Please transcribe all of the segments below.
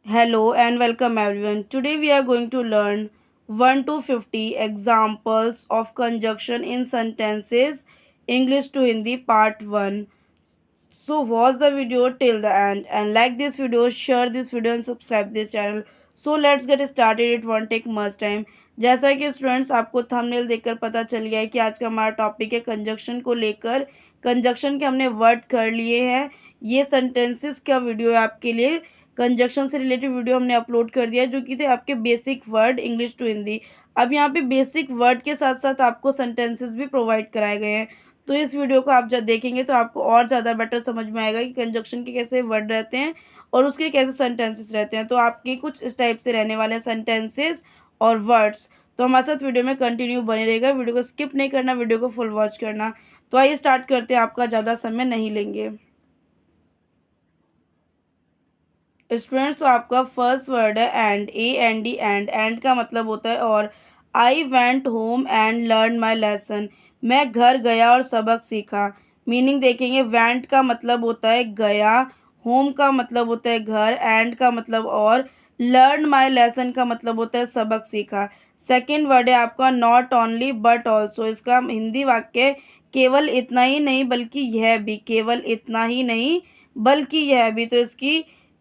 Hello and welcome everyone. Today we are going to learn 1 to 50 examples of conjunction in sentences English to Hindi part 1. So watch the video till the end and like this video, share this video and subscribe this channel. So let's get started. It won't take much time. जैसा कि students आपको thumbnail देखकर पता चल गया है कि आज का हमारा टॉपिक है कंजक्शन को लेकर। कंजक्शन के हमने वर्ड कर लिए हैं। ये सेंटेंसेस का वीडियो है आपके लिए। कंजक्शन से रिलेटेड वीडियो हमने अपलोड कर दिया है जो कि थे आपके basic word English to Hindi. अब यहाँ पे बेसिक वर्ड के साथ साथ आपको सेंटेंसेस भी प्रोवाइड कराए गए हैं। तो इस वीडियो को आप जब देखेंगे तो आपको और ज़्यादा बेटर समझ में आएगा कि कंजक्शन के कैसे वर्ड रहते हैं और उसके कैसे सेंटेंसेस रहते हैं। तो आपके कुछ इस टाइप से रहने वाले सेंटेंसेस और वर्ड्स। तो हमारे साथ वीडियो में कंटिन्यू बने रहेगा। वीडियो को स्किप नहीं करना, वीडियो को फुल वॉच करना। तो आइए स्टार्ट करते हैं, आपका ज़्यादा समय नहीं लेंगे। स्टूडेंट्स, तो आपका फर्स्ट वर्ड है एंड, AND एंड। एंड का मतलब होता है और। I went home and learn my lesson. मैं घर गया और सबक सीखा। मीनिंग देखेंगे, वेंट का मतलब होता है गया, होम का मतलब होता है घर, एंड का मतलब और, लर्न माई लेसन का मतलब होता है सबक सीखा। सेकेंड वर्ड है आपका नॉट ओनली बट ऑल्सो। इसका हिंदी वाक्य केवल इतना ही नहीं बल्कि यह भी। केवल इतना ही नहीं बल्कि यह भी। तो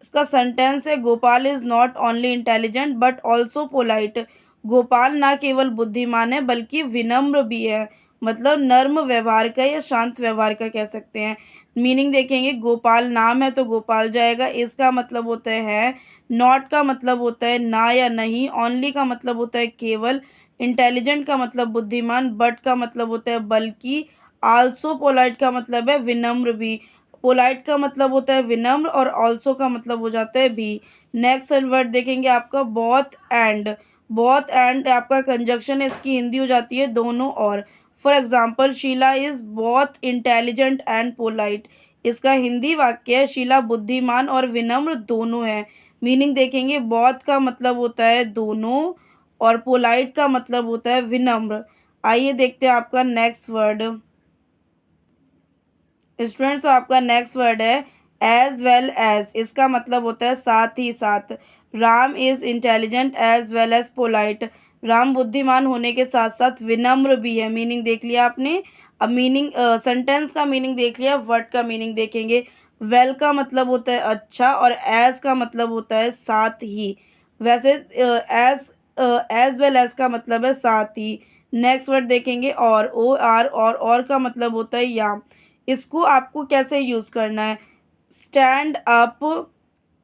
इसका सेंटेंस है Gopal is not only intelligent but also polite. Gopal ना केवल बुद्धिमान है बल्कि विनम्र भी है। मतलब नर्म व्यवहार का या शांत व्यवहार का कह सकते हैं। मीनिंग देखेंगे, गोपाल नाम है तो गोपाल जाएगा। इसका मतलब होता है नॉट का मतलब होता है ना या नहीं, ओनली का मतलब होता है केवल, इंटेलिजेंट का मतलब बुद्धिमान, बट का मतलब होता है बल्कि, आल्सो पोलाइट का मतलब है विनम्र भी। पोलाइट का मतलब होता है विनम्र और ऑल्सो का मतलब हो जाता है भी। नेक्स्ट वर्ड देखेंगे आपका बोथ एंड। बोथ एंड आपका कंजक्शन है, इसकी हिंदी हो जाती है दोनों और। For example, Sheela is both intelligent and polite. इसका हिंदी वाक्य है शीला बुद्धिमान और विनम्र दोनों है। मीनिंग देखेंगे, बोथ का मतलब होता है दोनों और पोलाइट का मतलब होता है विनम्र। आइए देखते हैं आपका नेक्स्ट वर्ड। स्टूडेंट्स, तो आपका नेक्स्ट वर्ड है एज वेल एज। इसका मतलब होता है साथ ही साथ। Ram is intelligent as well as polite. Ram बुद्धिमान होने के साथ साथ विनम्र भी है। मीनिंग देख लिया आपने। अब मीनिंग सेंटेंस का मीनिंग देख लिया, वर्ड का मीनिंग देखेंगे। वेल का मतलब होता है अच्छा और एज का मतलब होता है साथ ही। वैसे एज वेल एज का मतलब है साथ ही। नेक्स्ट वर्ड देखेंगे और, OR और का मतलब होता है या। इसको आपको कैसे यूज़ करना है, स्टैंड अप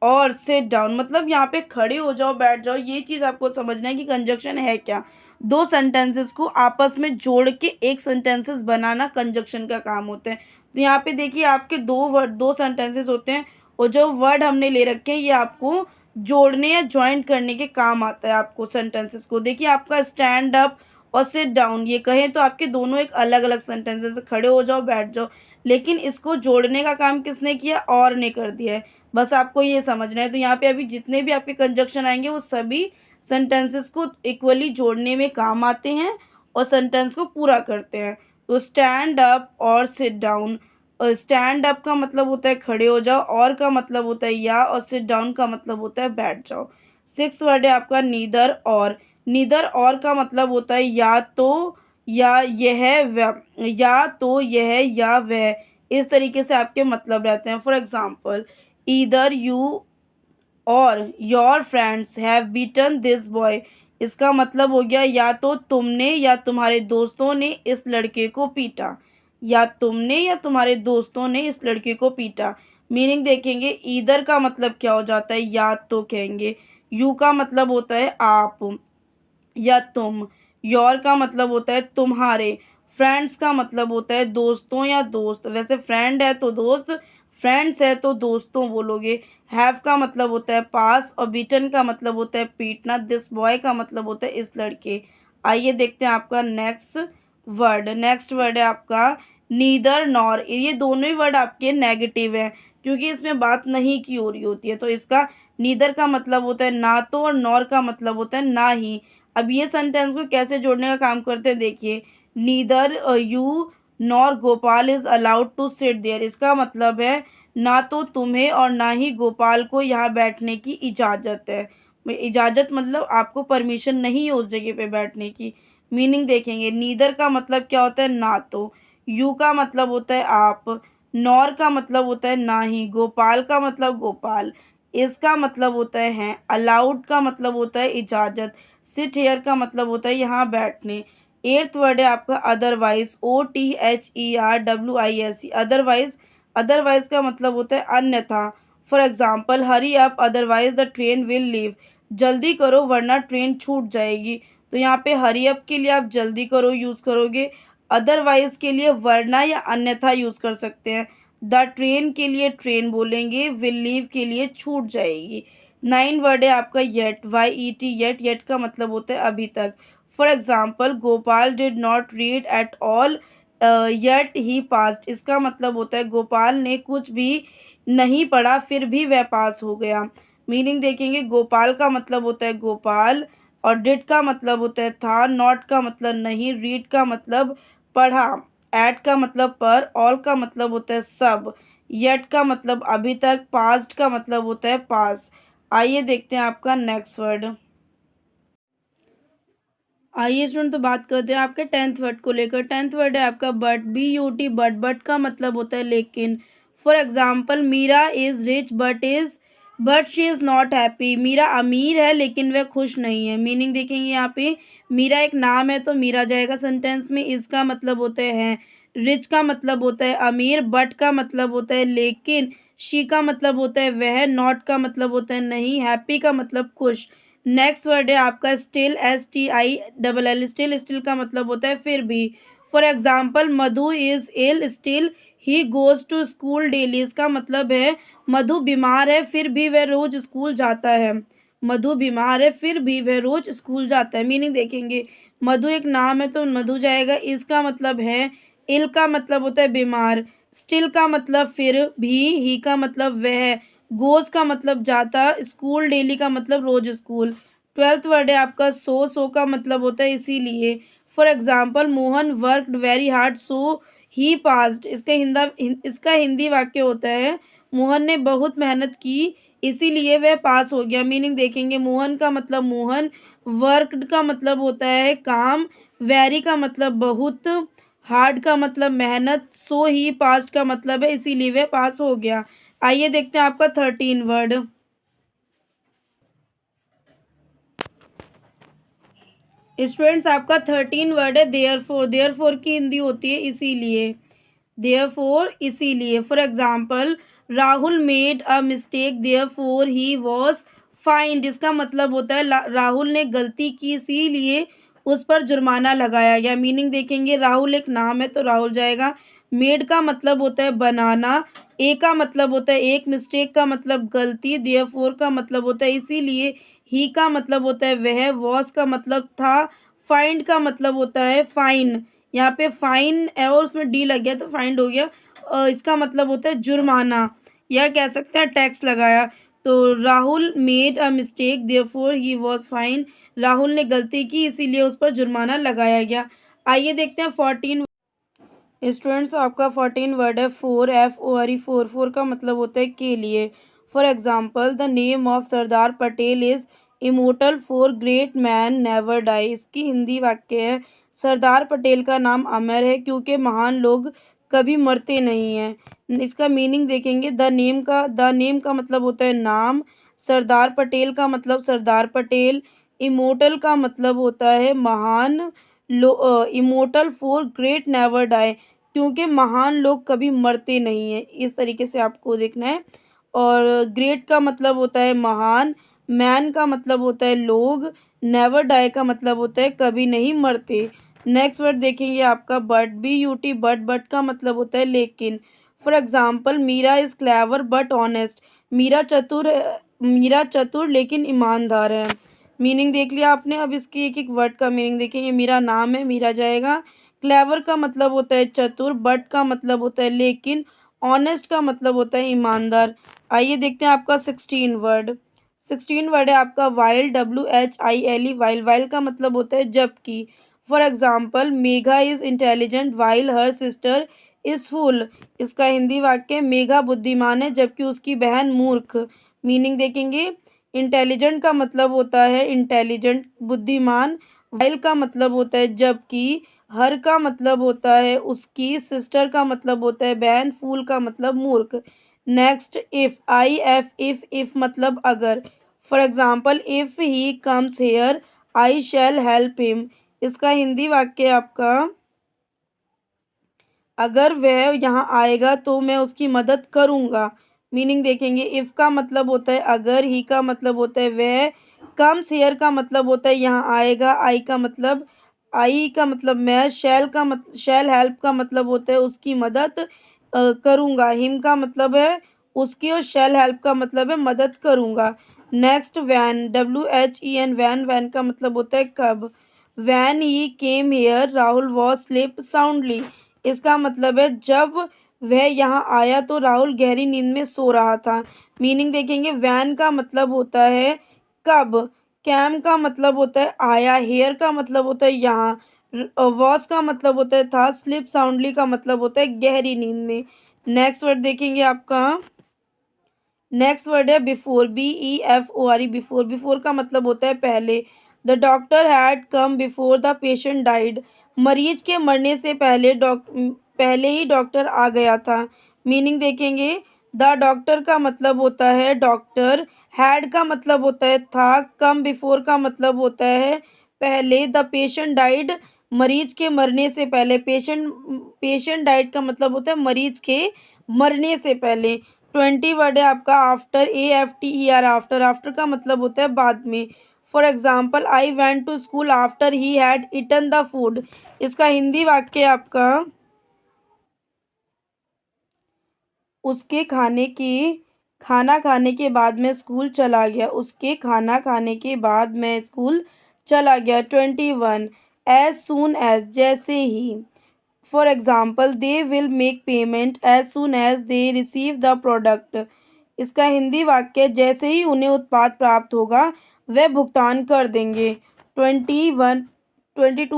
और सिट डाउन। मतलब यहाँ पे खड़े हो जाओ, बैठ जाओ, ये चीज़ आपको समझना है कि कंजक्शन है क्या। दो सेंटेंसेस को आपस में जोड़ के एक सेंटेंसेस बनाना कंजक्शन का काम होता है। तो यहाँ पे देखिए आपके दो सेंटेंसेस होते हैं और जो वर्ड हमने ले रखे हैं ये आपको जोड़ने या ज्वाइंट करने के काम आता है। आपको सेंटेंसेस को देखिए, आपका स्टैंड अप और सिट डाउन ये कहें तो आपके दोनों एक अलग अलग सेंटेंसेस, खड़े हो जाओ बैठ जाओ, लेकिन इसको जोड़ने का काम किसने किया, और ने कर दिया है। बस आपको ये समझना है। तो यहाँ पे अभी जितने भी आपके कंजक्शन आएंगे वो सभी सेंटेंसेस को इक्वली जोड़ने में काम आते हैं और सेंटेंस को पूरा करते हैं। तो स्टैंड अप और सिट डाउन। स्टैंड अप का मतलब होता है खड़े हो जाओ, और का मतलब होता है या, और सिट डाउन का मतलब होता है बैठ जाओ। सिक्स वर्ड है आपका नीदर और। नीदर और का मतलब होता है या तो या यह या तो यह या वह। इस तरीके से आपके मतलब रहते हैं। फॉर एग्जाम्पल, ईदर यू और your friends have beaten this boy. इसका मतलब हो गया या तो तुमने या तुम्हारे दोस्तों ने इस लड़के को पीटा। या तुमने या तुम्हारे दोस्तों ने इस लड़के को पीटा। मीनिंग देखेंगे, ईदर का मतलब क्या हो जाता है, या तो कहेंगे। यू का मतलब होता है आप या तुम। योर का मतलब होता है तुम्हारे। फ्रेंड्स का मतलब होता है दोस्तों या दोस्त। वैसे फ्रेंड है तो दोस्त, फ्रेंड्स है तो दोस्तों बोलोगे। हैव का मतलब होता है पास और बीटन का मतलब होता है पीटना। दिस बॉय का मतलब होता है इस लड़के। आइए देखते हैं आपका नेक्स्ट वर्ड। नेक्स्ट वर्ड है आपका नीदर नॉर। ये दोनों ही वर्ड आपके नेगेटिव हैं क्योंकि इसमें बात नहीं की हो रही होती है। तो इसका नीदर का मतलब होता है ना तो और नॉर का मतलब होता है ना ही। अब ये सेंटेंस को कैसे जोड़ने का काम करते हैं देखिए। Neither you nor Gopal is allowed to sit there. इसका मतलब है ना तो तुम्हें और ना ही गोपाल को यहाँ बैठने की इजाज़त है। इजाज़त मतलब आपको परमिशन नहीं है उस जगह पे बैठने की। मीनिंग देखेंगे, नीदर का मतलब क्या होता है, ना तो। यू का मतलब होता है आप। नॉर का मतलब होता है ना ही। गोपाल का मतलब गोपाल। इसका मतलब होता है हैं। अलाउड का मतलब होता है इजाज़त। सिट हेयर का मतलब होता है यहाँ बैठने। एट्थ वर्ड है आपका अदरवाइज, OTHERWISE, अदरवाइज। अदरवाइज का मतलब होता है अन्यथा। For example, hurry up otherwise the train will leave, जल्दी करो वरना ट्रेन छूट जाएगी। तो यहाँ पे हरी अप के लिए आप जल्दी करो यूज़ करोगे, अदरवाइज के लिए वरना या अन्यथा यूज़ कर सकते हैं। द ट्रेन के लिए ट्रेन बोलेंगे, विल लीव के लिए छूट जाएगी। नाइन वर्ड है आपका येट, YET, येट। येट का मतलब होता है अभी तक। For example, Gopal did not read at all yet he passed, इसका मतलब होता है गोपाल ने कुछ भी नहीं पढ़ा फिर भी वह पास हो गया। मीनिंग देखेंगे, गोपाल का मतलब होता है गोपाल, और डिड का मतलब होता है था, नॉट का मतलब नहीं, रीड का मतलब पढ़ा, एट का मतलब पर, ऑल का मतलब होता है सब, येट का मतलब अभी तक, पास्ट का मतलब होता है पास। आइए देखते हैं आपका नेक्स्ट वर्ड। आइए स्टूडेंट, तो बात करते हैं आपके टेंथ वर्ड को लेकर। टेंथ वर्ड है आपका बट, BUT, बट का मतलब होता है लेकिन। For example, Meera is rich but she is not happy, Meera अमीर है लेकिन वह खुश नहीं है। मीनिंग देखेंगे यहाँ पे, मीरा एक नाम है तो मीरा जाएगा सेंटेंस में। इसका मतलब होता है, रिच का मतलब होता है अमीर, बट का मतलब होता है लेकिन, शी का मतलब होता है वह, नॉट का मतलब होता है नहीं, हैप्पी का मतलब खुश। नेक्स्ट वर्ड है आपका स्टिल, STILL, स्टिल। स्टिल का मतलब होता है फिर भी। For example, Madhu is ill still he goes to school daily, इसका मतलब है मधु बीमार है फिर भी वह रोज़ स्कूल जाता है। मधु बीमार है फिर भी वह रोज़ स्कूल जाता है। मीनिंग देखेंगे, मधु एक नाम है तो मधु जाएगा, इसका मतलब है, इल का मतलब होता है बीमार, स्टिल का मतलब फिर भी, ही का मतलब वह, गोज का मतलब जाता, स्कूल डेली का मतलब रोज स्कूल। ट्वेल्थ वर्ड है आपका सो का मतलब होता है इसीलिए। For example, Mohan worked very hard so he passed, इसका हिंदी वाक्य होता है, मोहन ने बहुत मेहनत की इसीलिए वह पास हो गया। मीनिंग देखेंगे, मोहन का मतलब मोहन, वर्कड का मतलब होता है काम, वेरी का मतलब बहुत, हार्ड का मतलब मेहनत, सो ही पास्ट का मतलब है इसीलिए वह पास हो गया। आइए देखते हैं आपका 13 वर्ड। स्टूडेंट्स, आपका 13 वर्ड है देयरफॉर। देयरफॉर की हिंदी होती है इसीलिए। देयरफॉर इसीलिए। For example, Rahul made a mistake therefore he was find, इसका मतलब होता है राहुल ने गलती की इसीलिए उस पर जुर्माना लगाया गया। मीनिंग देखेंगे, राहुल एक नाम है तो राहुल जाएगा। मेड का मतलब होता है बनाना, ए का मतलब होता है एक, मिस्टेक का मतलब गलती, देयरफॉर का मतलब होता है इसीलिए, ही का मतलब होता है वह, वॉज का मतलब था, फाइंड का मतलब होता है फाइन। यहाँ पे फाइन है और उसमें डी लग गया तो फाइंड हो गया। इसका मतलब होता है जुर्माना, या कह सकते हैं टैक्स लगाया। तो Rahul made a mistake therefore he was fine, Rahul ने गलती की इसीलिए उस पर जुर्माना लगाया गया। आइए देखते हैं 14। स्टूडेंट्स, तो आपका 14 वर्ड है फोर, FORE, फोर। फोर का मतलब होता है के लिए। For example, the name of Sardar Patel is immortal for great man never die, इसकी हिंदी वाक्य है, सरदार पटेल का नाम अमर है क्योंकि महान लोग कभी मरते नहीं हैं। इसका मीनिंग देखेंगे, द नेम का मतलब होता है नाम, सरदार पटेल का मतलब सरदार पटेल, इमोर्टल का मतलब होता है महान, immortal for great never die, क्योंकि महान लोग कभी मरते नहीं हैं। इस तरीके से आपको देखना है। और ग्रेट का मतलब होता है महान, मैन का मतलब होता है लोग, नेवर डाई का मतलब होता है कभी नहीं मरते। नेक्स्ट वर्ड देखेंगे आपका BUT, बट का मतलब होता है लेकिन। For example, Meera is clever but honest, Meera चतुर लेकिन ईमानदार है। मीनिंग देख लिया आपने। अब इसकी एक एक वर्ड का मीनिंग देखेंगे। मीरा नाम है, मीरा जाएगा। क्लेवर का मतलब होता है चतुर, बट का मतलब होता है लेकिन, ऑनेस्ट का मतलब होता है ईमानदार। आइए देखते हैं आपका 16 वर्ड। 16 वर्ड है आपका वाइल, WHILE, वाइल। वाइल का मतलब होता है जबकि। For example, Megha is intelligent while her sister is fool. इसका हिंदी वाक्य मेघा बुद्धिमान है जबकि उसकी बहन मूर्ख। मीनिंग देखेंगे, इंटेलिजेंट का मतलब होता है इंटेलिजेंट बुद्धिमान, वाइल का मतलब होता है जबकि, हर का मतलब होता है उसकी, सिस्टर का मतलब होता है बहन, फूल का मतलब मूर्ख। Next, if, I F, if मतलब अगर। For example, if he comes here I shell help him. इसका हिंदी वाक्य आपका, अगर वह यहाँ आएगा तो मैं उसकी मदद करूँगा। मीनिंग देखेंगे, इफ़ का मतलब होता है अगर, ही का मतलब होता है वह, कम्स हेयर का मतलब होता है यहाँ आएगा, आई का मतलब मैं, शैल हेल्प का मतलब होता है उसकी मदद करूँगा, हिम का मतलब है उसकी, और शैल हेल्प का मतलब है मदद करूँगा। Next, when, WHEN, when, when का मतलब होता है कब। When he came here Rahul was sleep soundly. इसका मतलब है जब वह यहाँ आया तो राहुल गहरी नींद में सो रहा था। मीनिंग देखेंगे, वैन का मतलब होता है कब, कैम का मतलब होता है आया, हेयर का मतलब होता है यहाँ, वॉस का मतलब होता है था, स्लिप साउंडली का मतलब होता है गहरी नींद में। नेक्स्ट वर्ड देखेंगे आपका, नेक्स्ट वर्ड है बिफोर, BEFORE, बिफोर। बिफोर का मतलब होता है पहले। The doctor had come before the patient died. मरीज के मरने से पहले ही डॉक्टर आ गया था। मीनिंग देखेंगे, द डॉक्टर का मतलब होता है डॉक्टर, हैड का मतलब होता है था, कम बिफोर का मतलब होता है पहले, द पेशेंट डाइड मरीज के मरने से पहले, पेशेंट डाइड का मतलब होता है मरीज के मरने से पहले। 20 वर्ड है आपका, आफ्टर, AFTER, आफ्टर। आफ्टर का मतलब होता है बाद में। For example, I went to school after he had eaten the food. इसका हिंदी वाक्य आपका, उसके खाना खाने के बाद मैं स्कूल चला गया, उसके खाना खाने के बाद मैं स्कूल चला गया। 21, एज सून एज, जैसे ही। For example, they will make payment as soon as they receive the product. इसका हिंदी वाक्य, जैसे ही उन्हें उत्पाद प्राप्त होगा वह भुगतान कर देंगे। 22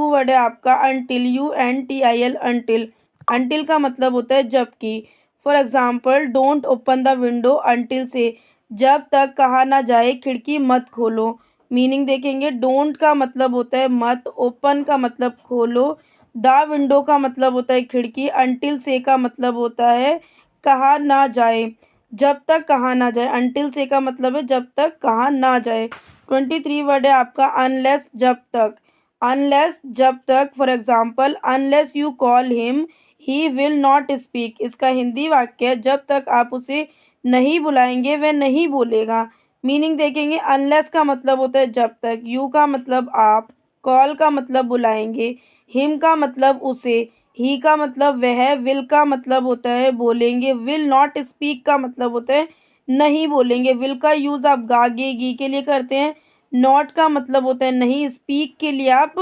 वर्ड है आपका, अनटिल, UNTIL, अनटिल। अनटिल का मतलब होता है जबकि। For example, don't open the window until से, जब तक कहा ना जाए खिड़की मत खोलो। मीनिंग देखेंगे, डोंट का मतलब होता है मत, ओपन का मतलब खोलो, द विंडो का मतलब होता है खिड़की, अनटिल से का मतलब होता है कहा ना जाए, जब तक कहा ना जाए। अनटिल से का मतलब है जब तक कहा ना जाए। 23 वर्ड है आपका, अनलेस, जब तक। अनलेस, जब तक। For example, unless you call him he will not speak. इसका हिंदी वाक्य है, जब तक आप उसे नहीं बुलाएंगे वह नहीं बोलेगा। मीनिंग देखेंगे, अनलेस का मतलब होता है जब तक, यू का मतलब आप, कॉल का मतलब बुलाएंगे, हिम का मतलब उसे, ही का मतलब वह, विल का मतलब होता है बोलेंगे, विल नॉट स्पीक का मतलब होता है नहीं बोलेंगे। विल का यूज़ आप गा गे गी के लिए करते हैं, नॉट का मतलब होता है नहीं, स्पीक के लिए आप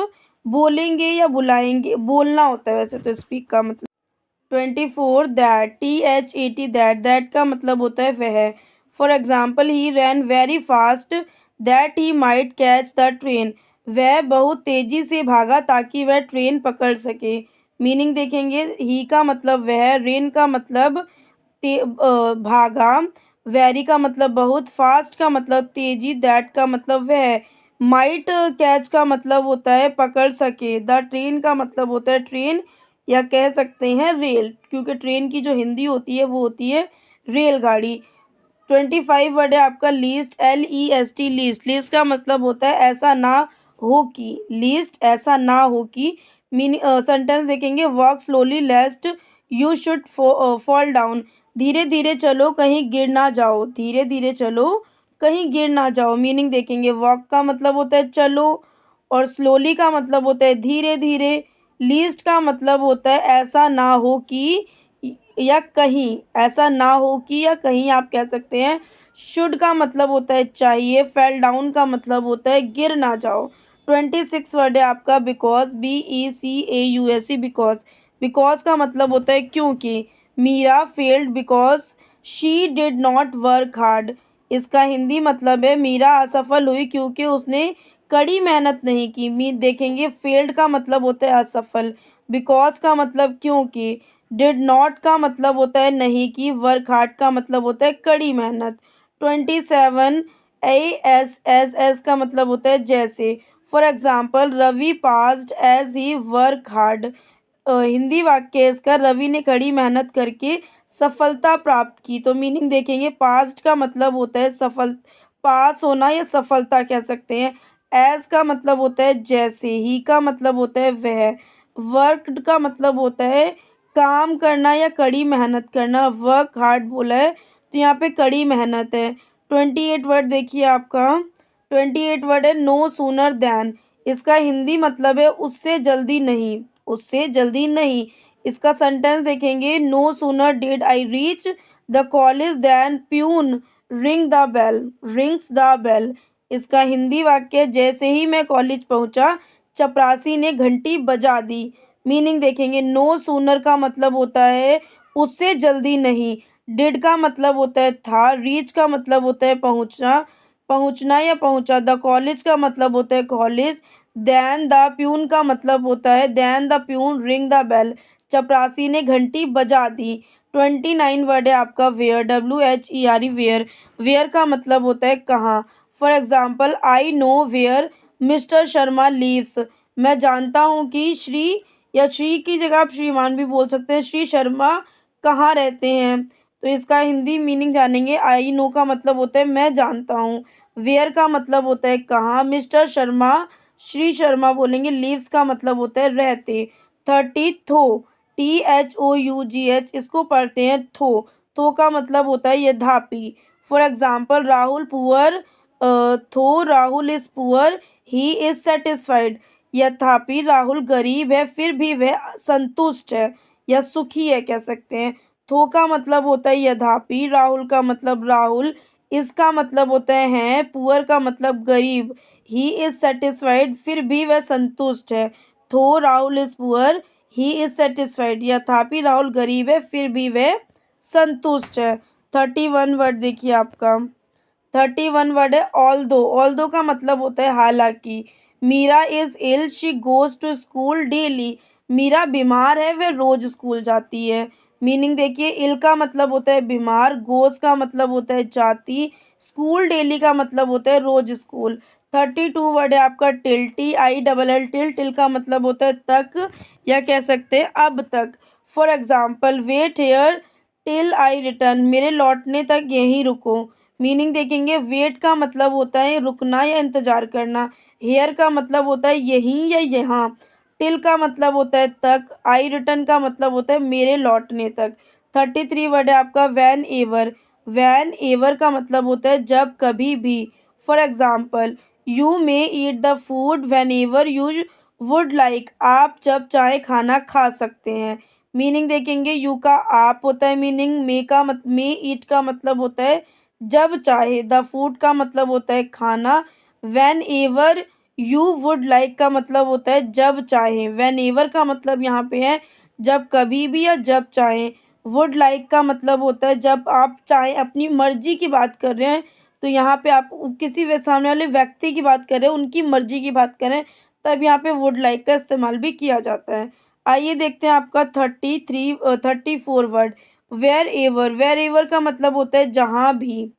बोलेंगे या बुलाएंगे, बोलना होता है वैसे तो स्पीक का मतलब। 24, दैट, THAT, दैट का मतलब होता है वह। For example, he rain very fast that he might catch the train. वह बहुत तेज़ी से भागा ताकि वह ट्रेन पकड़ सके। मीनिंग देखेंगे, ही का मतलब वह, रेन का मतलब भागा, वेरी का मतलब बहुत, फास्ट का मतलब तेज़ी, दैट का मतलब वह, माइट कैच का मतलब होता है पकड़ सके, द ट्रेन का मतलब होता है ट्रेन, या कह सकते हैं रेल, क्योंकि ट्रेन की जो हिंदी होती है वो होती है रेलगाड़ी। 25 वर्ड है आपका, लीस्ट, LEST, लीस्ट। लीस्ट का मतलब होता है ऐसा ना हो कि, लीस्ट ऐसा ना हो कि। मीनिंग सेंटेंस देखेंगे, walk slowly लेस्ट you should fall down. धीरे धीरे चलो कहीं गिर ना जाओ, धीरे धीरे चलो कहीं गिर ना जाओ। मीनिंग देखेंगे, वॉक का मतलब होता है चलो, और स्लोली का मतलब होता है धीरे धीरे। लीस्ट का मतलब होता है ऐसा ना हो कि, या कहीं, ऐसा ना हो कि या कहीं आप कह सकते हैं। शुड का मतलब होता है चाहिए, फेल डाउन का मतलब होता है गिर ना जाओ। 26 वर्ड है आपका, बिकॉज, BECAUSE, बिकॉज। बिकॉज का मतलब होता है क्योंकि। Meera failed because she did not work hard. इसका हिंदी मतलब है, मीरा असफल हुई क्योंकि उसने कड़ी मेहनत नहीं की। मी देखेंगे, फेल्ड का मतलब होता है असफल, बिकॉज का मतलब क्योंकि, डिड नॉट का मतलब होता है नहीं की, वर्क हार्ड का मतलब होता है कड़ी मेहनत। 27 एस का मतलब होता है जैसे। For example Ravi passed as he work hard. Hindi वाक्य है इसका, रवि ने कड़ी मेहनत करके सफलता प्राप्त की। तो मीनिंग देखेंगे, पास्ट का मतलब होता है सफल, पास होना या सफलता कह सकते हैं। एज का मतलब होता है जैसे, ही का मतलब होता है वह, वर्कड का मतलब होता है काम करना या कड़ी मेहनत करना। वर्क हार्ड बोला है तो यहाँ पे कड़ी मेहनत है। 28 वर्ड देखिए आपका, 28 वर्ड है नो सूनर देन। इसका हिंदी मतलब है उससे जल्दी नहीं, उससे जल्दी नहीं। इसका सेंटेंस देखेंगे, no sooner did I reach the college than peon ring the bell, rings the bell. इसका हिंदी वाक्य, जैसे ही मैं कॉलेज पहुंचा चपरासी ने घंटी बजा दी। मीनिंग देखेंगे, नो सूनर का मतलब होता है उससे जल्दी नहीं, डिड का मतलब होता है था, रीच का मतलब होता है पहुंचना, पहुंचना या पहुंचा, द कॉलेज का मतलब होता है कॉलेज, देन द प्यून का मतलब होता है, than the peon ring the bell, चपरासी ने घंटी बजा दी। 29 वर्ड है आपका वेयर, WHERE वेयर। वेयर का मतलब होता है कहाँ। For example I know where mister Sharma lives. मैं जानता हूँ कि श्री, या श्री की जगह आप श्रीमान भी बोल सकते हैं, श्री शर्मा कहाँ रहते हैं। तो इसका हिंदी मीनिंग जानेंगे, आई नो का मतलब होता है मैं जानता हूँ, वेयर का मतलब होता है कहाँ, मिस्टर शर्मा, श्री शर्मा बोलेंगे, लीव्स का मतलब होता है रहते। 30 थो, THOUGH, इसको पढ़ते हैं थो। थो का मतलब होता है यद्यपि। फॉर एग्जाम्पल राहुल पुअर, थो Rahul is poor he is satisfied. यद्यपि राहुल गरीब है फिर भी वह संतुष्ट है या सुखी है कह सकते हैं। थो का मतलब होता है यद्यपि, राहुल का मतलब राहुल, इसका मतलब होता है पुअर का मतलब गरीब, ही इज सेटिस्फाइड फिर भी वह संतुष्ट है। थो Rahul is poor he is satisfied, यद्यपि राहुल गरीब है फिर भी वह संतुष्ट है। 31 वर्ड देखिए आपका, 31 वर्ड है ऑल दो। ऑल दो का मतलब होता है हालांकि। Meera is ill she goes to school daily. मीरा बीमार है वह रोज स्कूल जाती है। मीनिंग देखिए, इल का मतलब होता है बीमार, गोज का मतलब होता है जाती, स्कूल डेली का मतलब होता है रोज स्कूल। 32 वर्ड है आपका टिल, TILL टिल, टिल का मतलब होता है तक या कह सकते हैं अब तक। For example wait here till I return, मेरे लौटने तक यहीं रुको। मीनिंग देखेंगे, वेट का मतलब होता है रुकना या इंतजार करना, हेयर का मतलब होता है यहीं या यहाँ, टिल का मतलब होता है तक, आई रिटर्न का मतलब होता है मेरे लौटने तक। 33 वर्ड है आपका वैन एवर। वैन एवर का मतलब होता है जब कभी भी। For example you may eat the food van ever you would like, आप जब चाहे खाना खा सकते हैं। मीनिंग देखेंगे, यू का आप होता है मीनिंग, मे ईट का मतलब होता है जब चाहे, द फूड का मतलब होता है खाना, when ever you would like का मतलब होता है जब चाहे, वेन एवर का मतलब यहाँ पे है जब कभी भी या जब चाहे, वुड लाइक का मतलब होता है जब आप चाहे, अपनी मर्जी की बात कर रहे हैं तो यहाँ पे आप किसी सामने वाले व्यक्ति की बात कर रहे हैं, उनकी मर्जी की बात करें तब यहाँ पे वुड लाइक का इस्तेमाल भी किया जाता है। आइए देखते हैं आपका 34 word wherever. Wherever का मतलब होता है जहाँ भी,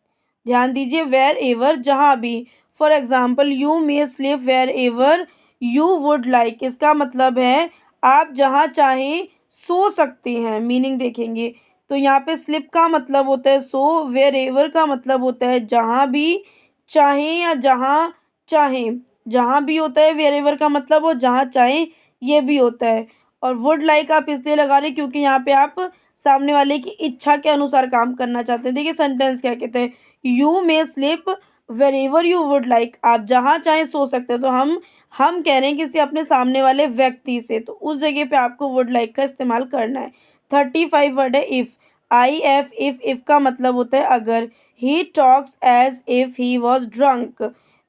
ध्यान दीजिए, वेयर एवर जहाँ भी। For example you may sleep wherever you would like, इसका मतलब है आप जहाँ चाहें सो सकते हैं। मीनिंग देखेंगे तो यहाँ पे स्लिप का मतलब होता है सो, वेयर एवर का मतलब होता है जहाँ भी चाहें या जहाँ चाहें, जहाँ भी होता है वेयर एवर का मतलब, और जहाँ चाहें ये भी होता है। और वुड लाइक आप इसलिए लगा रहे हैं क्योंकि यहाँ पे आप सामने वाले की इच्छा के अनुसार काम करना चाहते हैं। देखिए सेंटेंस क्या कहते हैं, you may slip wherever you would like, आप जहाँ चाहें सो सकते हैं। तो हम कह रहे हैं किसी अपने सामने वाले व्यक्ति से, तो उस जगह पे आपको वुड लाइक का इस्तेमाल करना है। 35 वर्ड है इफ़, IF, इफ़ का मतलब होता है अगर। He talks as if he was drunk,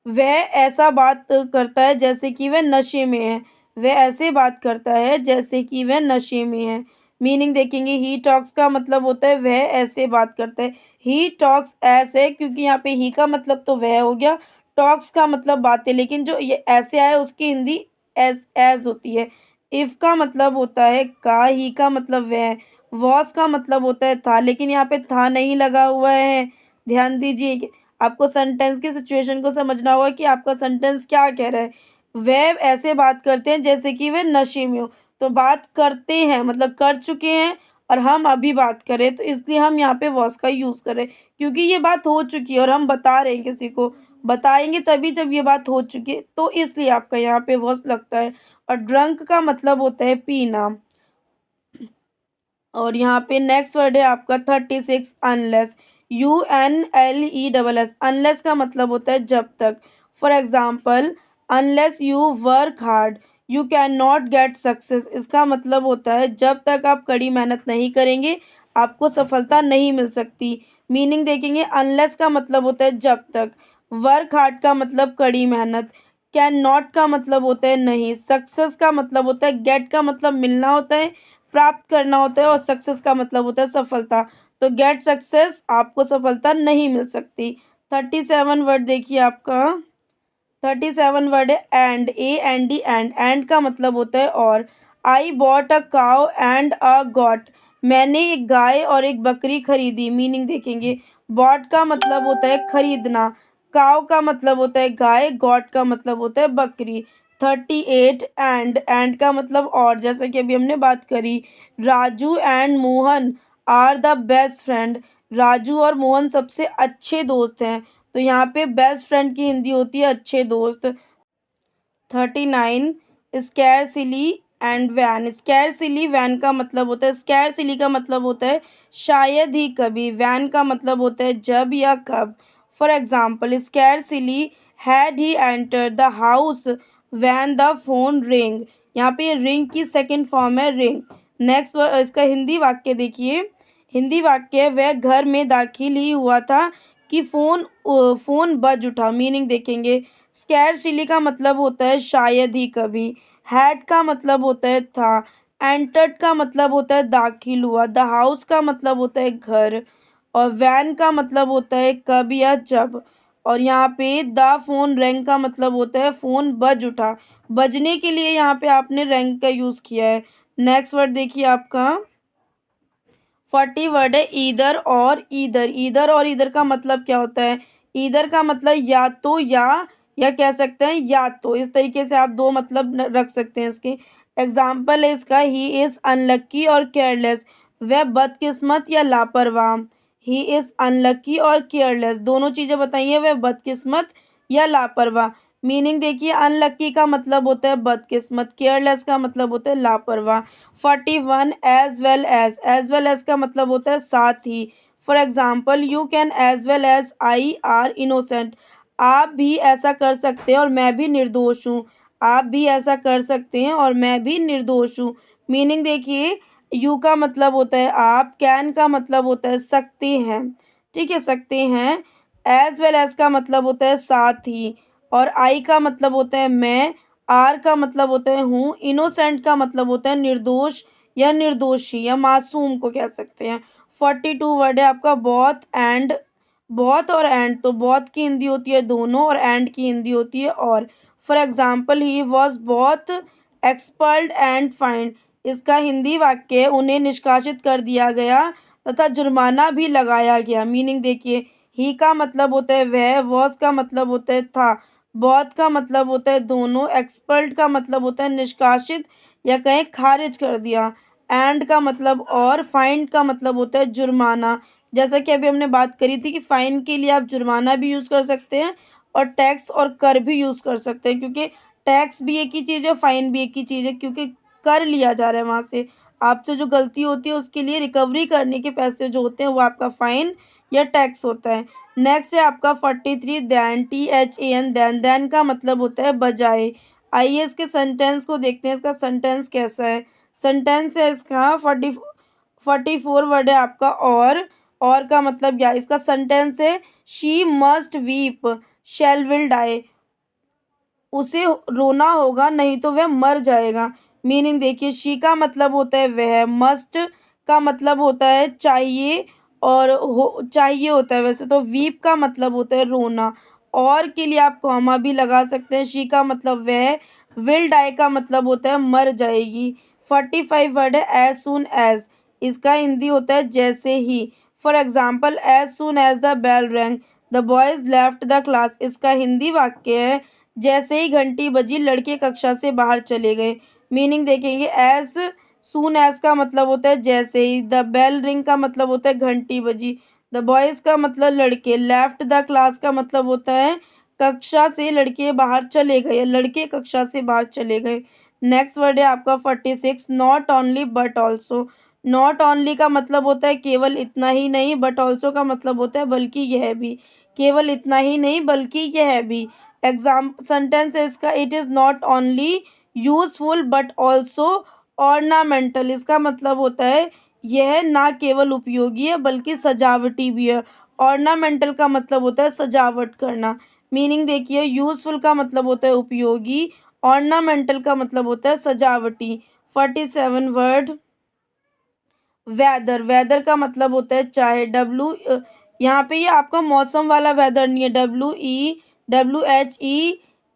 वह ऐसा बात करता है जैसे कि वह नशे में है, वह ऐसे बात करता है जैसे कि वह नशे में है। मीनिंग देखेंगे, ही टॉक्स का मतलब होता है वह ऐसे बात करता है, ही टॉक्स ऐसे, क्योंकि यहाँ पे ही का मतलब तो वह हो गया, टॉक्स का मतलब बातें, लेकिन जो ये ऐसे आया उसकी हिंदी एज होती है। इफ़ का मतलब होता है का, ही का मतलब वह, वॉस का मतलब होता है था, लेकिन यहाँ पे था नहीं लगा हुआ है। ध्यान दीजिए कि आपको सेंटेंस की सिचुएशन को समझना होगा कि आपका सेंटेंस क्या कह रहा है। वह ऐसे बात करते हैं जैसे कि वे नशे में हो। तो बात करते हैं मतलब कर चुके हैं, और हम अभी बात करें तो इसलिए हम यहाँ पे वॉस का यूज़ करें, क्योंकि ये बात हो चुकी है और हम बता रहे हैं किसी को। बताएंगे तभी जब ये बात हो चुकी है, तो इसलिए आपका यहाँ पे वॉस लगता है। और ड्रंक का मतलब होता है पीना। और यहाँ पे नेक्स्ट वर्ड है आपका 36 अनलेस। UNLESS। अनलेस का मतलब होता है जब तक। For example, unless you work hard you can not get success. इसका मतलब होता है जब तक आप कड़ी मेहनत नहीं करेंगे आपको सफलता नहीं मिल सकती। मीनिंग देखेंगे, अनलेस का मतलब होता है जब तक, वर्क हार्ड का मतलब कड़ी मेहनत, कैन नॉट का मतलब होता है नहीं, सक्सेस का मतलब होता है, गेट का मतलब मिलना होता है, प्राप्त करना होता है, और सक्सेस का मतलब होता है सफलता। तो गेट सक्सेस आपको सफलता नहीं मिल सकती। 37 वर्ड देखिए आपका। 37 वर्ड है एंड, AND, एंड का मतलब होता है और। I bought a cow and a got. मैंने एक गाय और एक बकरी खरीदी। मीनिंग देखेंगे, बॉट का मतलब होता है खरीदना, काउ का मतलब होता है गाय, गॉट का मतलब होता है बकरी। 38 एंड का मतलब और, जैसा कि अभी हमने बात करी। Raju and Mohan are the best friend. Raju और मोहन सबसे अच्छे दोस्त हैं। तो यहाँ पे बेस्ट फ्रेंड की हिंदी होती है अच्छे दोस्त। 39 स्कैरसिली एंड वैन। स्कैरसिली वैन का मतलब होता है, स्कैरसिली का मतलब होता है शायद ही कभी, वैन का मतलब होता है जब या कब। For example, scarcely had he enter the house when the phone ring. यहाँ पे रिंग की सेकंड फॉर्म है रिंग। नेक्स्ट इसका हिंदी वाक्य देखिए। हिंदी वाक्य, वह घर में दाखिल ही हुआ था कि फ़ोन बज उठा। मीनिंग देखेंगे, स्कैरसिली का मतलब होता है शायद ही कभी, हैड का मतलब होता है था, एंटर्ड का मतलब होता है दाखिल हुआ, द हाउस का मतलब होता है घर, और वैन का मतलब होता है कब या जब। और यहाँ पे द फोन रैंग का मतलब होता है फ़ोन बज उठा। बजने के लिए यहाँ पे आपने रैंग का यूज़ किया है। नेक्स्ट वर्ड देखिए आपका। 40 वर्ड है ईदर और ईदर। ईदर और ईदर का मतलब क्या होता है? ईदर का मतलब या तो या कह सकते हैं या तो। इस तरीके से आप दो मतलब रख सकते हैं इसके। एग्जाम्पल है इसका, ही इज़ अनलक्की और केयरलेस। वह बदकिस्मत या लापरवाह। ही इज़ अनलक्की और केयरलेस, दोनों चीज़ें बताइए, वह बदकिस्मत या लापरवाह। मीनिंग देखिए, अनलक्की का मतलब होता है बदकिस्मत, केयरलेस का मतलब होता है लापरवाह। 41 एज वेल एज का मतलब होता है साथ ही। For example, you can as well as I are innocent. आप भी ऐसा कर सकते हैं और मैं भी निर्दोष हूँ। आप भी ऐसा कर सकते हैं और मैं भी निर्दोष हूँ। मीनिंग देखिए, यू का मतलब होता है आप, कैन का मतलब होता है सकते हैं, ठीक है, सकते हैं। एज वेल एज का मतलब होता है साथ ही, और आई का मतलब होता है मैं, आर का मतलब होता है हूँ, इनोसेंट का मतलब होता है निर्दोष या निर्दोषी या मासूम को कह सकते हैं। 42 वर्ड है आपका बहुत एंड। बहुत और एंड, तो बहुत की हिंदी होती है दोनों और एंड की हिंदी होती है और। फॉर एग्जाम्पल, ही वॉज बहुत एक्सपर्ट एंड फाइंड। इसका हिंदी वाक्य है, उन्हें निष्कासित कर दिया गया तथा जुर्माना भी लगाया गया। मीनिंग देखिए, ही का मतलब होता है वह, वॉज का मतलब होता है था, बहुत का मतलब होता है दोनों, एक्सपर्ट का मतलब होता है निष्कासित या कहें खारिज कर दिया, एंड का मतलब और, फाइन का मतलब होता है जुर्माना। जैसा कि अभी हमने बात करी थी कि फ़ाइन के लिए आप जुर्माना भी यूज़ कर सकते हैं और टैक्स और कर भी यूज़ कर सकते हैं, क्योंकि टैक्स भी एक ही चीज़ है, फ़ाइन भी एक ही चीज़ है, क्योंकि कर लिया जा रहा है वहाँ से। आपसे जो गलती होती है उसके लिए रिकवरी करने के पैसे जो होते हैं वो आपका फ़ाइन या टैक्स होता है। नेक्स्ट है आपका 43 दैन, THAN, दैन का मतलब होता है बजाय। आइए इसके सेंटेंस को देखते हैं, इसका सेंटेंस कैसा है। सेंटेंस है इसका 44 वर्ड है आपका और का मतलब या, इसका सेंटेंस है she must weep shall will die. उसे रोना होगा नहीं तो वह मर जाएगा। मीनिंग देखिए, शी का मतलब होता है वह, मस्ट का मतलब होता है चाहिए और हो चाहिए होता है वैसे तो, वीप का मतलब होता है रोना, और के लिए आप कॉमा भी लगा सकते हैं। शी का मतलब वह, विल डाई का मतलब होता है मर जाएगी। 45 वर्ड है एज सुन एज। इसका हिंदी होता है जैसे ही। For example, as soon as the bell rang the boys left the class. इसका हिंदी वाक्य है जैसे ही घंटी बजी लड़के कक्षा से बाहर चले गए। मीनिंग देखेंगे, एज सून एज का मतलब होता है जैसे ही, द बेल रिंग का मतलब होता है घंटी बजी, द बॉयज का मतलब लड़के, लेफ्ट द क्लास का मतलब होता है कक्षा से लड़के बाहर चले गए, लड़के कक्षा से बाहर चले गए। नेक्स्ट वर्ड है आपका 46, not only but also. Not only का मतलब होता है केवल इतना ही नहीं, बट ऑल्सो का मतलब होता है बल्कि यह भी। केवल इतना ही नहीं बल्कि यह भी। एग्जाम सेंटेंस है इसका, it is not only useful but also ornamental. इसका मतलब होता है यह ना केवल उपयोगी है बल्कि सजावटी भी है। ऑर्नामेंटल का मतलब होता है सजावट करना। मीनिंग देखिए, यूजफुल का मतलब होता है उपयोगी, ऑर्नामेंटल का मतलब होता है सजावटी। 47 वर्ड, वेदर। वेदर का मतलब होता है चाहे, यहाँ पे ये आपका मौसम वाला वेदर नहीं है,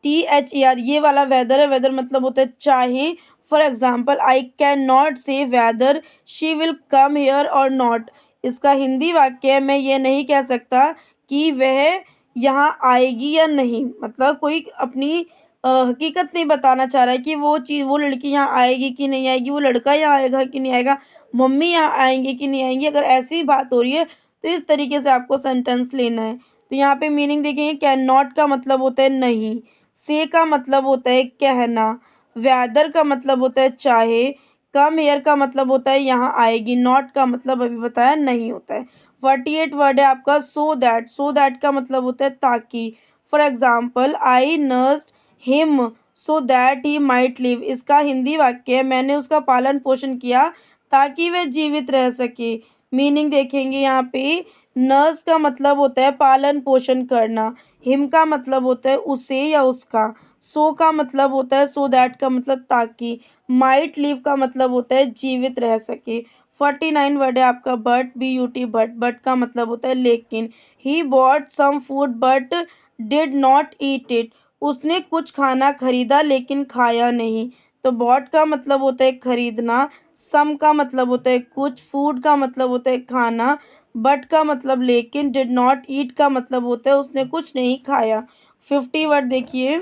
WEWHETHER, ये वाला वेदर है। वेदर मतलब होता है चाहे। For example, I can not say whether she will come here or not. इसका हिंदी वाक्य है, मैं ये नहीं कह सकता कि वह यहाँ आएगी या नहीं। मतलब कोई अपनी हकीकत नहीं बताना चाह रहा है कि वो चीज़, वो लड़की यहाँ आएगी कि नहीं आएगी, वो लड़का यहाँ आएगा कि नहीं आएगा, मम्मी यहाँ आएंगे कि नहीं आएंगी। अगर ऐसी बात हो रही है तो इस तरीके से आपको सेंटेंस लेना है। तो यहाँ पे मीनिंग देखेंगे, कैन नॉट का मतलब होता है नहीं, से का मतलब होता है कहना, वेदर का मतलब होता है चाहे, कम हेयर का मतलब होता है यहाँ आएगी, नॉट का मतलब अभी बताया नहीं होता है। 48 वर्ड है आपका सो दैट। सो दैट का मतलब होता है ताकि। For example, I nursed him so that he might live. इसका हिंदी वाक्य है, मैंने उसका पालन पोषण किया ताकि वह जीवित रह सके। मीनिंग देखेंगे यहाँ पे, नर्स का मतलब होता है पालन पोषण करना, हिम का मतलब होता है उसे या उसका, सो का मतलब होता है सो दैट का मतलब ताकि, माइट लिव का मतलब होता है जीवित रह सके। 49 वर्ड है आपका बट, BUT, बट का मतलब होता है लेकिन। He bought some food but did not eat it. उसने कुछ खाना खरीदा लेकिन खाया नहीं। तो बॉट का मतलब होता है खरीदना, सम का मतलब होता है कुछ, फूड का मतलब होता है खाना, बट का मतलब लेकिन, डिड नॉट ईट का मतलब होता है उसने कुछ नहीं खाया। 50 वर्ड देखिए,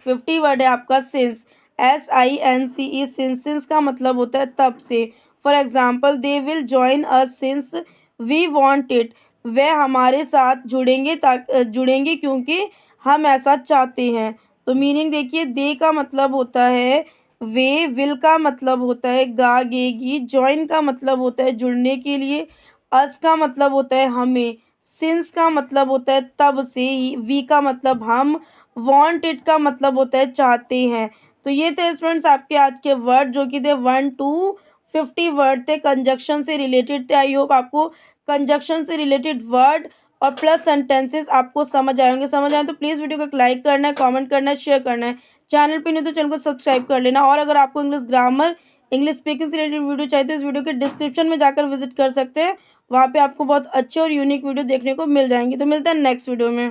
50 वर्ड है आपका सिंस, SINCE, सिंस का मतलब होता है तब से। For example, they will join us since we want it. वह हमारे साथ जुड़ेंगे क्योंकि हम ऐसा चाहते हैं। तो मीनिंग देखिए, दे का मतलब होता है वे, विल का मतलब होता है गागेगी, जॉइन का मतलब होता है जुड़ने के लिए, अस का मतलब होता है हमें, सिंस का मतलब होता है तब से, वी का मतलब हम, वांट इट का मतलब होता है चाहते हैं। तो ये थे स्टूडेंट्स आपके आज के वर्ड, जो कि थे 1 to 50 वर्ड थे, कंजक्शन से रिलेटेड थे। आई होप आपको कंजक्शन से रिलेटेड वर्ड और प्लस सेंटेंसेस आपको समझ आए होंगे। समझ आए तो प्लीज़ वीडियो को लाइक करना है, कमेंट करना है, शेयर करना है। चैनल पे नहीं तो चैनल को सब्सक्राइब कर लेना। और अगर आपको इंग्लिश ग्रामर, इंग्लिश स्पीकिंग से रिलेटेड वीडियो चाहिए तो इस वीडियो के डिस्क्रिप्शन में जाकर विजिट कर सकते हैं। वहाँ पे आपको बहुत अच्छे और यूनिक वीडियो देखने को मिल जाएंगे। तो मिलते हैं नेक्स्ट वीडियो में।